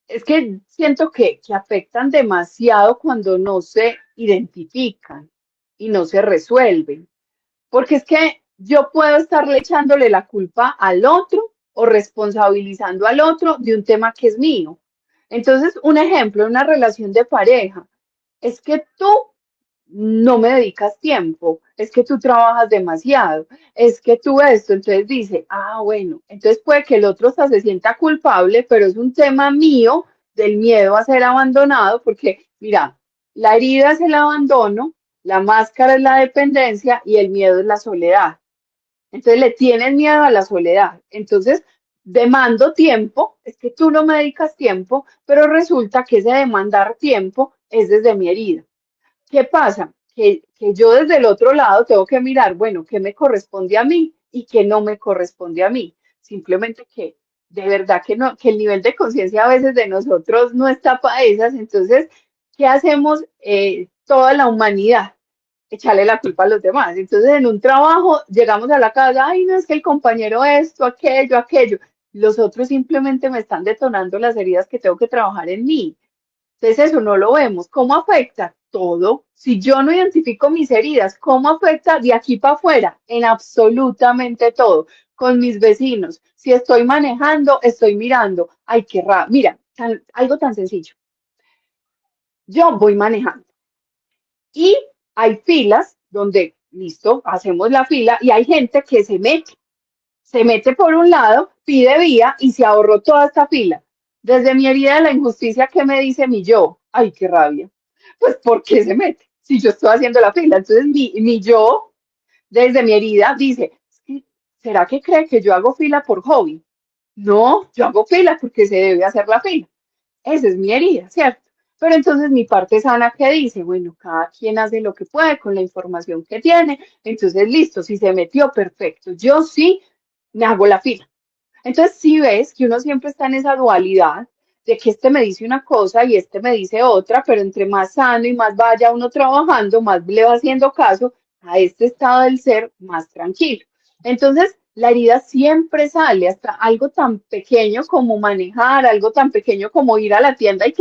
es que siento que afectan demasiado cuando no se identifican y no se resuelven. Porque es que yo puedo estarle echándole la culpa al otro o responsabilizando al otro de un tema que es mío. Entonces, un ejemplo, una relación de pareja, es que tú no me dedicas tiempo, es que tú trabajas demasiado, es que tú esto, entonces dice, ah, bueno, entonces puede que el otro hasta se sienta culpable, pero es un tema mío del miedo a ser abandonado, porque mira, la herida es el abandono, la máscara es la dependencia y el miedo es la soledad. Entonces le tienes miedo a la soledad. Entonces demando tiempo, es que tú no me dedicas tiempo, pero resulta que ese demandar tiempo es desde mi herida. ¿Qué pasa? Que yo desde el otro lado tengo que mirar, bueno, qué me corresponde a mí y qué no me corresponde a mí. Simplemente que de verdad que no, que el nivel de conciencia a veces de nosotros no está para esas. Entonces, ¿qué hacemos toda la humanidad? Echarle la culpa a los demás. Entonces, en un trabajo llegamos a la casa, ay, no es que el compañero esto, aquello, aquello. Los otros simplemente me están detonando las heridas que tengo que trabajar en mí. Entonces eso no lo vemos. ¿Cómo afecta? Todo. Si yo no identifico mis heridas, ¿cómo afecta de aquí para afuera? En absolutamente todo. Con mis vecinos. Si estoy manejando, estoy mirando. Ay, qué raro. Mira, algo tan sencillo. Yo voy manejando y hay filas donde, listo, hacemos la fila y hay gente que se mete por un lado, pide vía y se ahorró toda esta fila. Desde mi herida de la injusticia, ¿qué me dice mi yo? Ay, qué rabia. Pues, ¿por qué se mete? Si yo estoy haciendo la fila. Entonces, mi yo, desde mi herida, dice, ¿será que cree que yo hago fila por hobby? No, yo hago fila porque se debe hacer la fila. Esa es mi herida, ¿cierto? Pero entonces mi parte sana que dice, bueno, cada quien hace lo que puede con la información que tiene, entonces listo, si se metió, perfecto. Yo sí me hago la fila. Entonces sí ves que uno siempre está en esa dualidad de que este me dice una cosa y este me dice otra, pero entre más sano y más vaya uno trabajando, más le va haciendo caso a este estado del ser más tranquilo. Entonces, la herida siempre sale, hasta algo tan pequeño como manejar, algo tan pequeño como ir a la tienda y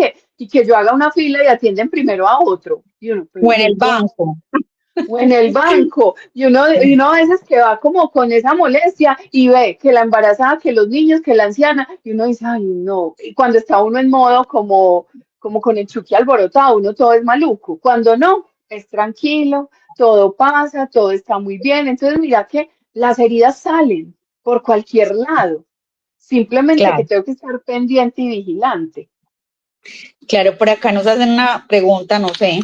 que yo haga una fila y atienden primero a otro. Y uno, pero O en ¿y el entonces? banco. O en el banco, y uno a veces que va como con esa molestia y ve que la embarazada, que los niños, que la anciana, y uno dice, ay, no, y cuando está uno en modo como con el chuki alborotado, uno todo es maluco, cuando no, es tranquilo, todo pasa, todo está muy bien, entonces mira que las heridas salen por cualquier lado, simplemente que Claro, tengo que estar pendiente y vigilante. claro, por acá nos hacen una pregunta, no sé,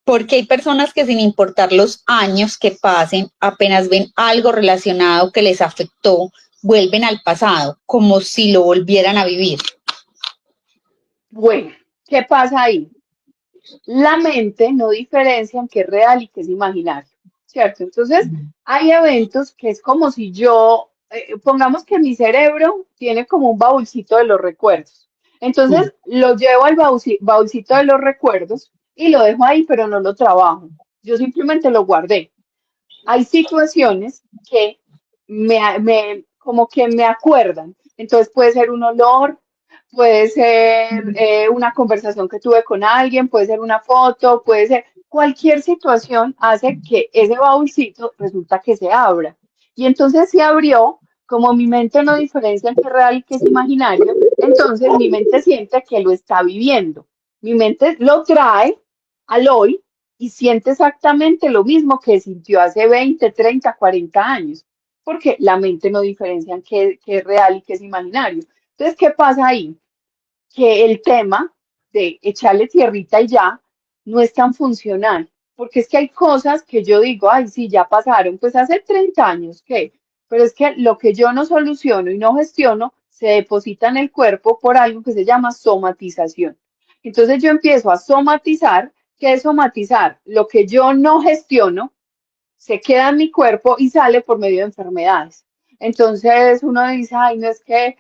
porque hay personas que sin importar los años que pasen, apenas ven algo relacionado que les afectó, vuelven al pasado, como si lo volvieran a vivir. Bueno, ¿qué pasa ahí? La mente no diferencia en qué es real y qué es imaginario, ¿cierto? Entonces, hay eventos que es como si yo, pongamos que mi cerebro tiene como un baúlcito de los recuerdos. Sí. Entonces, lo llevo al baúlcito de los recuerdos y lo dejo ahí, pero no lo trabajo. Yo simplemente lo guardé. Hay situaciones que como que me acuerdan. Entonces puede ser un olor, puede ser una conversación que tuve con alguien, puede ser una foto, puede ser cualquier situación hace que ese baúlcito resulta que se abra. Y entonces se abrió, como mi mente no diferencia entre real y que es imaginario, entonces mi mente siente que lo está viviendo. Mi mente lo trae al hoy y siente exactamente lo mismo que sintió hace 20, 30, 40 años, porque la mente no diferencia en qué es real y qué es imaginario. Entonces, ¿qué pasa ahí? Que el tema de echarle tierrita y ya no es tan funcional, porque es que hay cosas que yo digo, ay, sí, ya pasaron, pues hace 30 años, ¿qué? Pero es que lo que yo no soluciono y no gestiono se deposita en el cuerpo por algo que se llama somatización. Entonces yo empiezo a somatizar. ¿Qué es somatizar? Lo que yo no gestiono se queda en mi cuerpo y sale por medio de enfermedades. Entonces uno dice, ay, no es que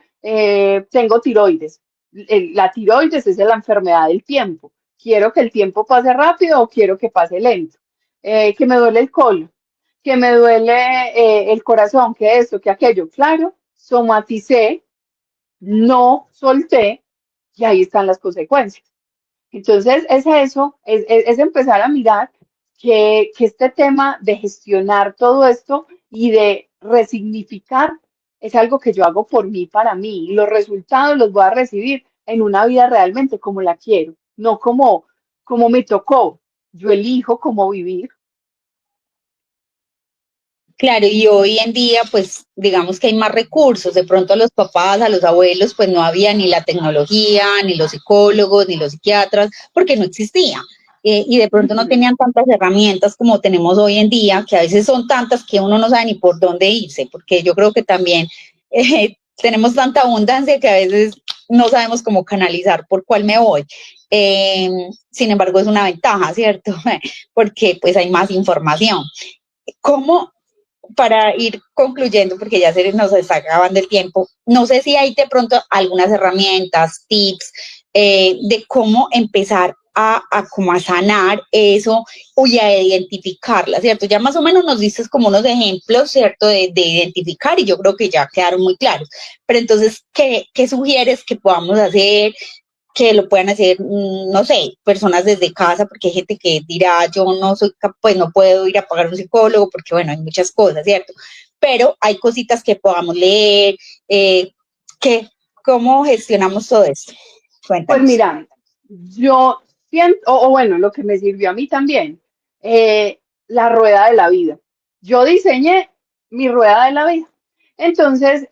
tengo tiroides. La tiroides es la enfermedad del tiempo. Quiero que el tiempo pase rápido o quiero que pase lento. Que me duele el colon, que me duele el corazón, que esto, que aquello. Claro, somaticé, no solté y ahí están las consecuencias. Entonces, es eso, es empezar a mirar que este tema de gestionar todo esto y de resignificar es algo que yo hago por mí, para mí, y los resultados los voy a recibir en una vida realmente como la quiero, no como me tocó. Yo elijo cómo vivir. Claro, y hoy en día, pues, digamos que hay más recursos. De pronto a los papás, a los abuelos, pues no había ni la tecnología, ni los psicólogos, ni los psiquiatras, porque no existía. Y de pronto no Ujú. tenían tantas herramientas como tenemos hoy en día, que a veces son tantas que uno no sabe ni por dónde irse, porque yo creo que también tenemos tanta abundancia que a veces no sabemos cómo canalizar por cuál me voy. Eh, Sin embargo, es una ventaja, ¿cierto? Porque pues hay más información. ¿Cómo, para ir concluyendo, porque ya se nos está acabando el tiempo, no sé si hay de pronto algunas herramientas, tips de cómo empezar como a sanar eso y a identificarla, ¿cierto? Ya más o menos nos dices como unos ejemplos, ¿cierto? De identificar y yo creo que ya quedaron muy claros. Pero entonces, ¿qué sugieres que podamos hacer? Que lo puedan hacer, no sé, personas desde casa, porque hay gente que dirá, yo no soy, pues no puedo ir a pagar un psicólogo, porque bueno, hay muchas cosas, ¿cierto? Pero hay cositas que podamos leer, que, ¿cómo gestionamos todo esto? Pues Cuéntanos. mira, yo siento, o bueno, lo que me sirvió a mí también, la rueda de la vida. Yo diseñé mi rueda de la vida. Entonces,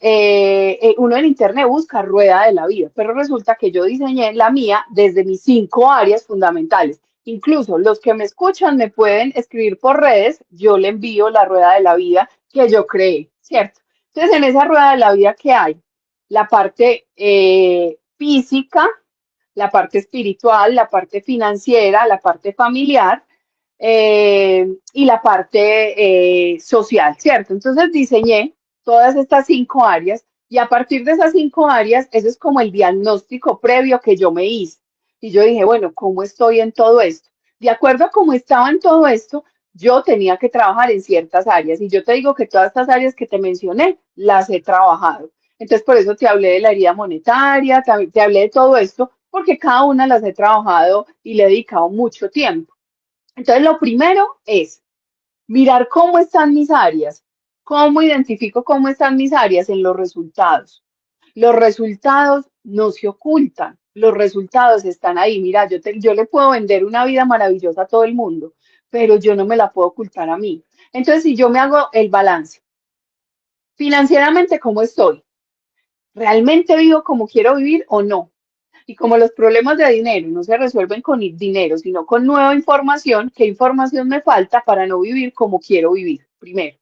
uno en internet busca rueda de la vida, pero resulta que yo diseñé la mía desde mis 5 áreas fundamentales. Incluso los que me escuchan me pueden escribir por redes, yo le envío la rueda de la vida que yo creé, ¿cierto? Entonces, en esa rueda de la vida, ¿qué hay? La parte física, la parte espiritual, la parte financiera, la parte familiar y la parte social, ¿cierto? Entonces diseñé todas estas 5 áreas y a partir de esas 5 áreas, eso es como el diagnóstico previo que yo me hice. Y yo dije, bueno, ¿cómo estoy en todo esto? De acuerdo a cómo estaba en todo esto, yo tenía que trabajar en ciertas áreas. Y yo te digo que todas estas áreas que te mencioné, las he trabajado. Entonces, por eso te hablé de la herida monetaria, te hablé de todo esto, porque cada una las he trabajado y le he dedicado mucho tiempo. Entonces, lo primero es mirar cómo están mis áreas, cómo identifico cómo están mis áreas en los resultados. Los resultados no se ocultan, los resultados están ahí. Mira, yo le puedo vender una vida maravillosa a todo el mundo, pero yo no me la puedo ocultar a mí. Entonces, si yo me hago el balance, financieramente, ¿cómo estoy? ¿Realmente vivo como quiero vivir o no? Y como los problemas de dinero no se resuelven con dinero, sino con nueva información, ¿qué información me falta para no vivir como quiero vivir? Primero,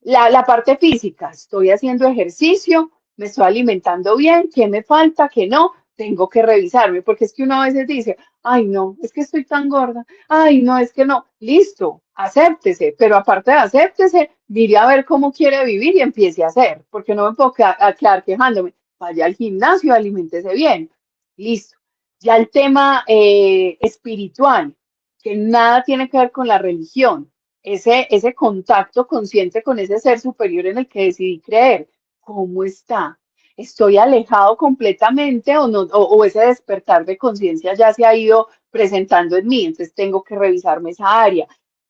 la parte física, estoy haciendo ejercicio, me estoy alimentando bien, ¿qué me falta? ¿Qué no? Tengo que revisarme, porque es que uno a veces dice, ay no, es que estoy tan gorda, ay no, es que no, listo, acéptese, pero aparte de acéptese, mire a ver cómo quiere vivir y empiece a hacer, porque no me puedo quedar quejándome, vaya al gimnasio, aliméntese bien, listo. Ya el tema espiritual, que nada tiene que ver con la religión, ese contacto consciente con ese ser superior en el que decidí creer. ¿Cómo está? ¿Estoy alejado completamente o no? O ese despertar de conciencia ya se ha ido presentando en mí, entonces tengo que revisarme esa área.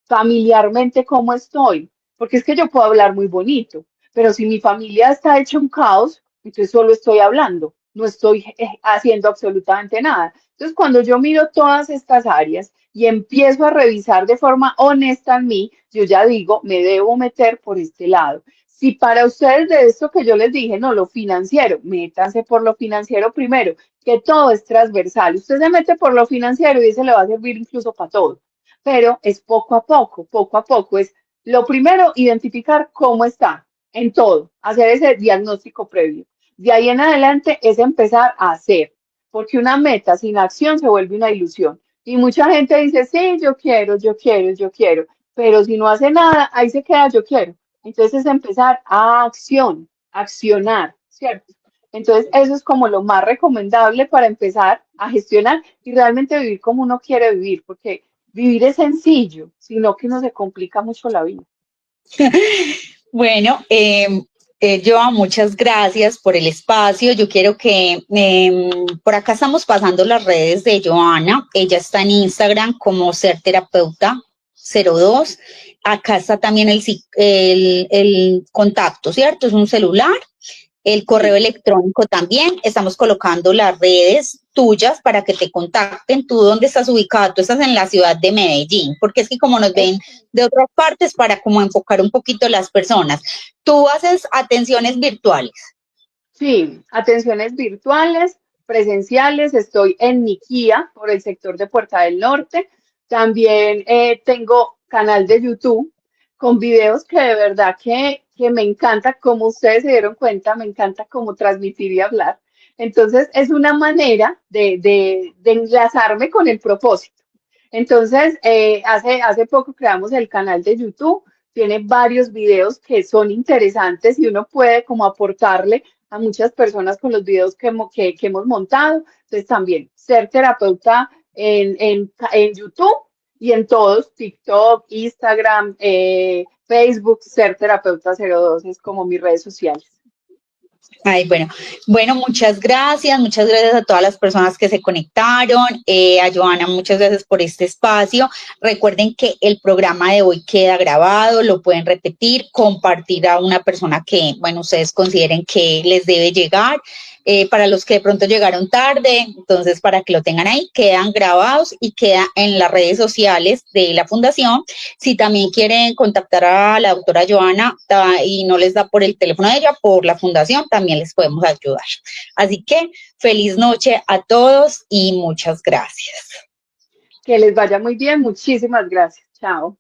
Familiarmente, ¿cómo estoy? Porque es que yo puedo hablar muy bonito, pero si mi familia está hecha un caos, entonces solo estoy hablando, no estoy haciendo absolutamente nada. Entonces, cuando yo miro todas estas áreas, y empiezo a revisar de forma honesta en mí, yo ya digo, me debo meter por este lado. Si para ustedes de esto que yo les dije, no, lo financiero, métanse por lo financiero primero, que todo es transversal. Usted se mete por lo financiero y eso le va a servir incluso para todo. Pero es poco a poco. Es lo primero, identificar cómo está en todo, hacer ese diagnóstico previo. De ahí en adelante es empezar a hacer, porque una meta sin acción se vuelve una ilusión. Y mucha gente dice, sí, yo quiero, yo quiero, yo quiero, pero si no hace nada, ahí se queda, yo quiero. Entonces empezar a acción, accionar, ¿cierto? Entonces eso es como lo más recomendable para empezar a gestionar y realmente vivir como uno quiere vivir, porque vivir es sencillo, sino que uno se complica mucho la vida. Bueno, Joa, muchas gracias por el espacio. Yo quiero que por acá estamos pasando las redes de Joana. Ella está en Instagram como Ser Terapeuta 02. Acá está también el contacto, ¿cierto? Es un celular. El correo Sí. electrónico también. Estamos colocando las redes tuyas para que te contacten. ¿Tú dónde estás ubicada? Tú estás en la ciudad de Medellín, porque es que como nos ven de otras partes, para como enfocar un poquito las personas. ¿Tú haces atenciones virtuales? Sí, atenciones virtuales, presenciales, estoy en Niquía, por el sector de Puerta del Norte. También tengo canal de YouTube con videos que de verdad que me encanta, como ustedes se dieron cuenta, me encanta cómo transmitir y hablar. Entonces, es una manera de enlazarme con el propósito. Entonces, hace poco creamos el canal de YouTube, tiene varios videos que son interesantes y uno puede como aportarle a muchas personas con los videos que hemos montado. Entonces, también ser terapeuta en YouTube y en todos, TikTok, Instagram, Facebook, ser terapeuta 02 es como mis redes sociales. Ay, bueno, muchas gracias a todas las personas que se conectaron, a Joana, muchas gracias por este espacio. Recuerden que el programa de hoy queda grabado, lo pueden repetir, compartir a una persona que, bueno, ustedes consideren que les debe llegar. Para los que de pronto llegaron tarde, entonces para que lo tengan ahí, quedan grabados y queda en las redes sociales de la fundación. Si también quieren contactar a la doctora Joana y no les da por el teléfono de ella, por la fundación, también les podemos ayudar. Así que feliz noche a todos y muchas gracias. Que les vaya muy bien, muchísimas gracias. Chao.